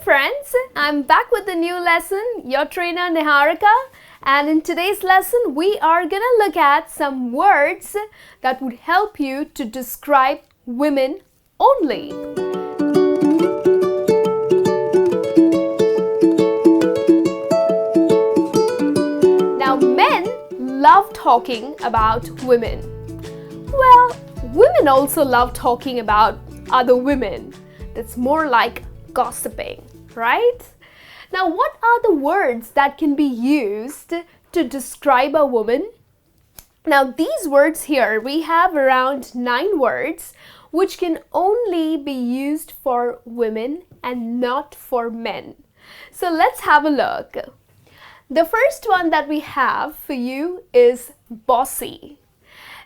friends, I'm back with a new lesson, your trainer Niharika, and in today's lesson we are gonna look at some words that would help you to describe women only. Now men love talking about women. Well, women also love talking about other women. That's more like gossiping, right? Now, what are the words that can be used to describe a woman? Now, these words here, we have around 9 words which can only be used for women and not for men. So let's have a look. The first one that we have for you is bossy.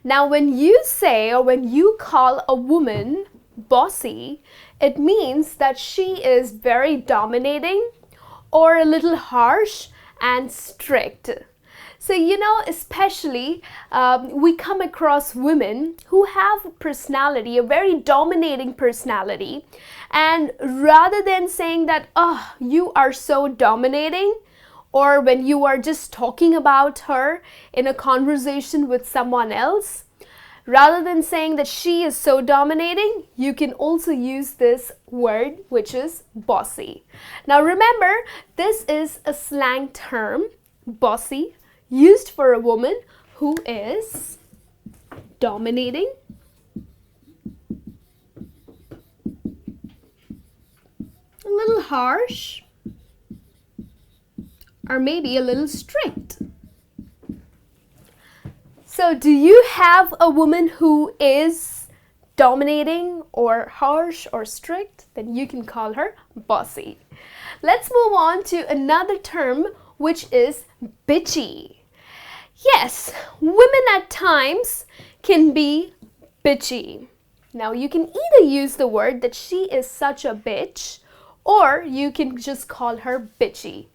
Now, when you say or when you call a woman bossy, it means that she is very dominating or a little harsh and strict. So, especially we come across women who have a personality, a very dominating personality, and rather than saying that, oh, you are so dominating, or when you are just talking about her in a conversation with someone else, rather than saying that she is so dominating, you can also use this word, which is bossy. Now remember, this is a slang term, bossy, used for a woman who is dominating, a little harsh, or maybe a little strict. So do you have a woman who is dominating or harsh or strict? Then you can call her bossy. Let's move on to another term, which is bitchy. Yes, women at times can be bitchy. Now you can either use the word that she is such a bitch, or you can just call her bitchy.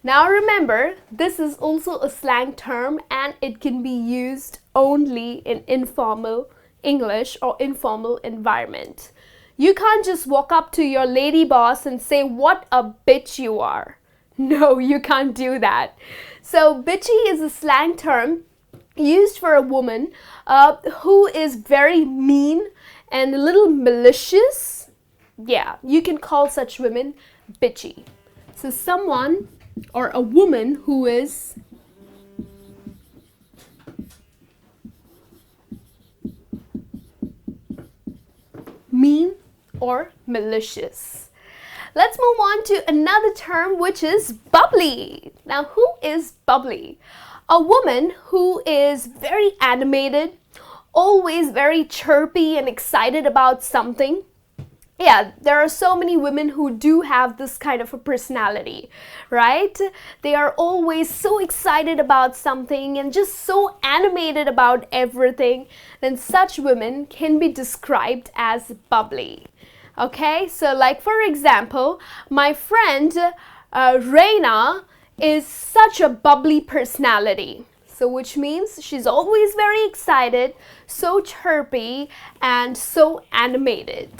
Now remember, this is also a slang term and it can be used only in informal English or informal environment. You can't just walk up to your lady boss and say, "What a bitch you are." No, you can't do that. So bitchy is a slang term used for a woman who is very mean and a little malicious. Yeah, you can call such women bitchy. So someone or a woman who is mean or malicious. Let's move on to another term, which is bubbly. Now, who is bubbly? A woman who is very animated, always very chirpy and excited about something. Yeah, there are so many women who do have this kind of a personality, right? They are always so excited about something and just so animated about everything. Then such women can be described as bubbly. Okay, so like for example, my friend Reina is such a bubbly personality. So which means she's always very excited, so chirpy, and so animated.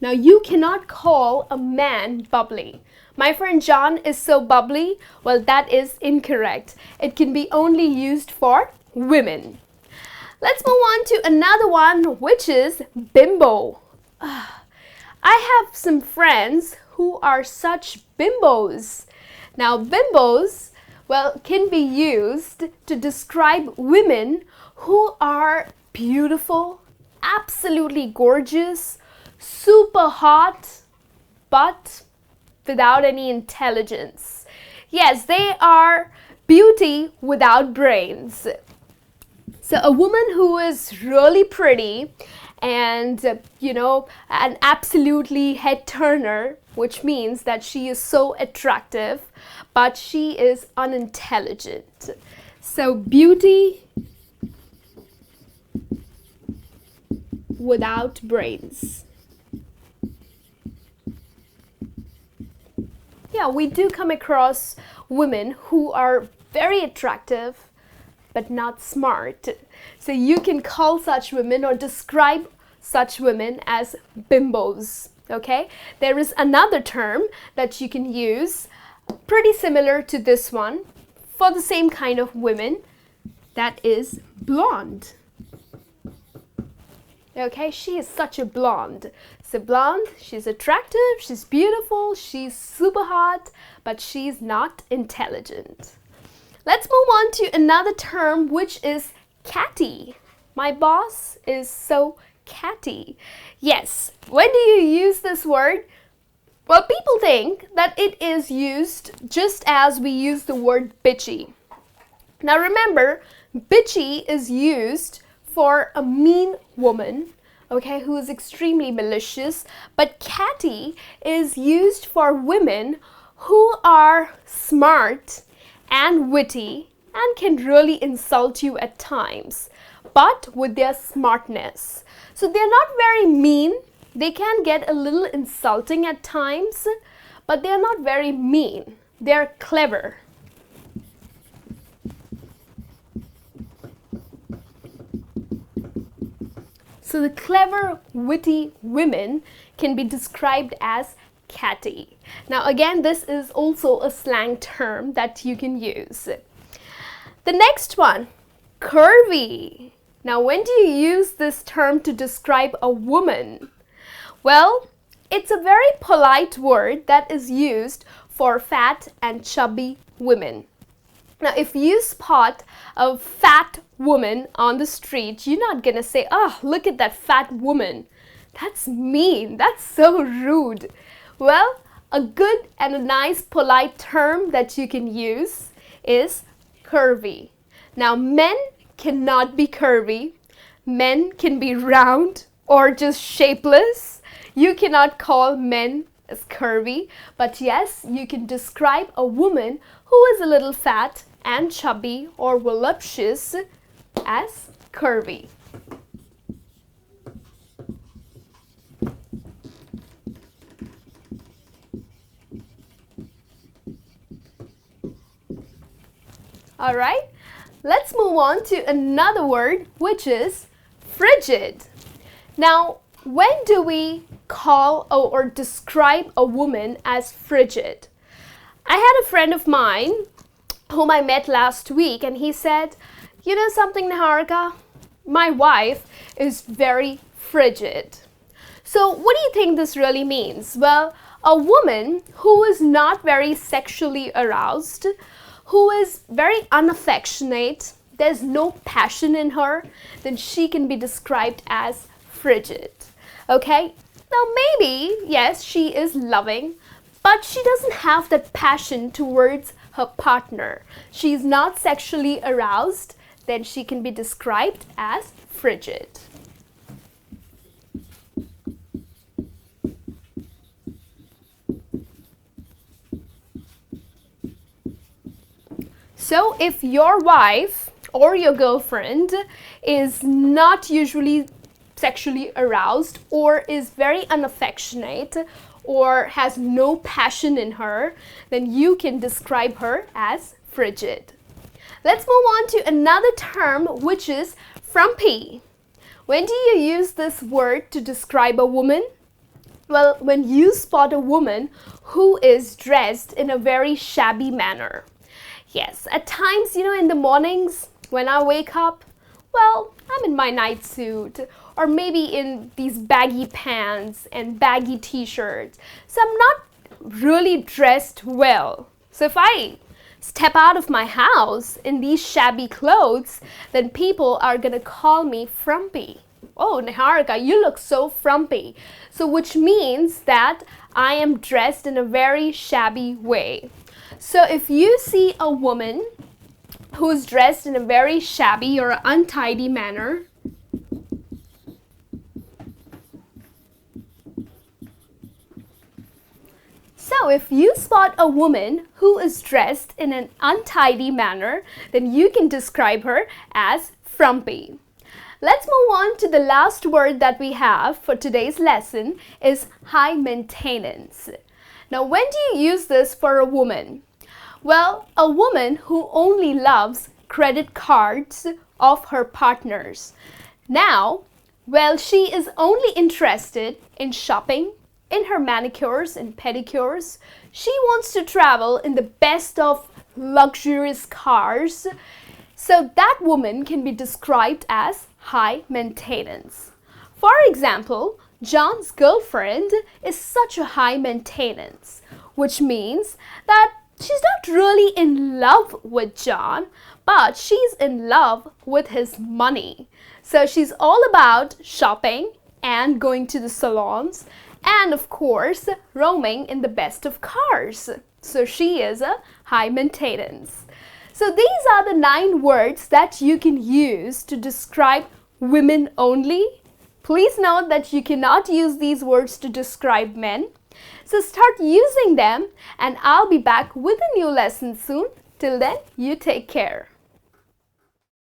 Now, you cannot call a man bubbly. My friend John is so bubbly. Well, that is incorrect. It can be only used for women. Let's move on to another one, which is bimbo. I have some friends who are such bimbos. Now, bimbos, well, can be used to describe women who are beautiful, absolutely gorgeous, super hot, but without any intelligence. Yes, they are beauty without brains. So a woman who is really pretty and, an absolutely head turner, which means that she is so attractive, but she is unintelligent. So beauty without brains. Yeah, we do come across women who are very attractive but not smart. So you can call such women or describe such women as bimbos. Okay? There is another term that you can use pretty similar to this one for the same kind of women, that is blonde. Okay, she is such a blonde. So blonde, she's attractive, she's beautiful, she's super hot, but she's not intelligent. Let's move on to another term, which is catty. My boss is so catty. Yes, when do you use this word? Well, people think that it is used just as we use the word bitchy. Now remember, bitchy is used for a mean woman, okay, who is extremely malicious, but catty is used for women who are smart and witty and can really insult you at times, but with their smartness. So they're not very mean. They can get a little insulting at times, but they're not very mean. They're clever. So the clever, witty women can be described as catty. Now again, this is also a slang term that you can use. The next one, curvy. Now when do you use this term to describe a woman? Well, it's a very polite word that is used for fat and chubby women. Now, if you spot a fat woman on the street, you're not gonna say, "Oh, look at that fat woman. That's mean. That's so rude." Well, a good and a nice polite term that you can use is curvy. Now, men cannot be curvy. Men can be round or just shapeless. You cannot call men as curvy, but yes, you can describe a woman who is a little fat and chubby or voluptuous as curvy. All right, let's move on to another word, which is frigid. Now, when do we call or describe a woman as frigid? I had a friend of mine whom I met last week, and he said, "You know something, Niharika? My wife is very frigid." So what do you think this really means? Well, a woman who is not very sexually aroused, who is very unaffectionate, there's no passion in her, then she can be described as frigid. Okay? Now maybe, yes, she is loving, but she doesn't have that passion towards her partner. She's not sexually aroused, then she can be described as frigid. So if your wife or your girlfriend is not usually sexually aroused or is very unaffectionate or has no passion in her, then you can describe her as frigid. Let's move on to another term, which is frumpy. When do you use this word to describe a woman? Well, when you spot a woman who is dressed in a very shabby manner. Yes, at times, in the mornings when I wake up, well, I'm in my night suit or maybe in these baggy pants and baggy t-shirts. So I'm not really dressed well. So if I step out of my house in these shabby clothes, then people are gonna call me frumpy. "Oh, Niharika, you look so frumpy." So which means that I am dressed in a very shabby way. So if you see a woman who's dressed in a very shabby or untidy manner, so if you spot a woman who is dressed in an untidy manner, then you can describe her as frumpy. Let's move on to the last word that we have for today's lesson is high maintenance. Now, when do you use this for a woman? Well, a woman who only loves credit cards of her partners. Now, well, she is only interested in shopping, in her manicures and pedicures. She wants to travel in the best of luxurious cars. So that woman can be described as high maintenance. For example, John's girlfriend is such a high maintenance, which means that she's not really in love with John, but she's in love with his money. So she's all about shopping and going to the salons and, of course, roaming in the best of cars. So she is a high maintenance. So these are the 9 words that you can use to describe women only. Please note that you cannot use these words to describe men. So start using them and I'll be back with a new lesson soon. Till then, you take care.